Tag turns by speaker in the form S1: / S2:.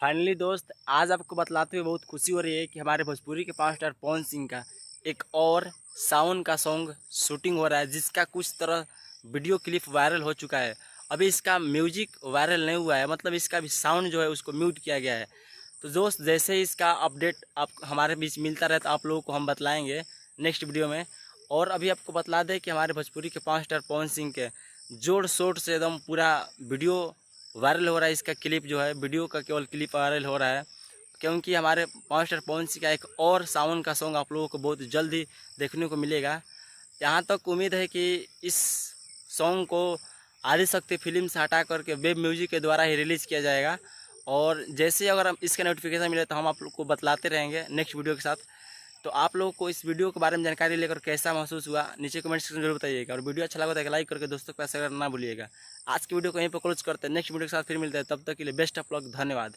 S1: Finally दोस्त, आज आपको बतलाते हुए बहुत खुशी हो रही है कि हमारे भोजपुरी के पावर स्टार पवन सिंह का एक और सावन का सॉन्ग शूटिंग हो रहा है, जिसका कुछ तरह वीडियो क्लिप वायरल हो चुका है। अभी इसका म्यूजिक वायरल नहीं हुआ है, मतलब इसका भी साउंड जो है उसको म्यूट किया गया है। तो दोस्त, जैसे ही इसका अपडेट आप हमारे बीच मिलता रहे तो आप लोगों को हम बतलाएंगे नेक्स्ट वीडियो में। और अभी आपको बतला दें कि हमारे भोजपुरी के पावर स्टार पवन सिंह के जोर शोर से एकदम पूरा वीडियो वायरल हो रहा है। इसका क्लिप जो है, वीडियो का केवल क्लिप वायरल हो रहा है, क्योंकि हमारे पावर स्टार पवन सिंह का एक और सावन का सॉन्ग आप लोगों को बहुत जल्द ही देखने को मिलेगा। यहाँ तक उम्मीद है कि इस सॉन्ग को आदिशक्ति फिल्म से हटा करके वेब म्यूजिक के द्वारा ही रिलीज़ किया जाएगा। और जैसे अगर हम इसका नोटिफिकेशन मिले तो हम आप लोग को बतलाते रहेंगे नेक्स्ट वीडियो के साथ। तो आप लोगों को इस वीडियो के बारे में जानकारी लेकर कैसा महसूस हुआ, नीचे कमेंट सेक्शन में जरूर बताइएगा। और वीडियो अच्छा लगा तो लाइक करके दोस्तों को शेयर करना ना भूलिएगा। आज की वीडियो को यहीं पर क्लोज करते हैं, नेक्स्ट वीडियो के साथ फिर मिलते हैं। तब तक के लिए बेस्ट ऑफ लक, धन्यवाद।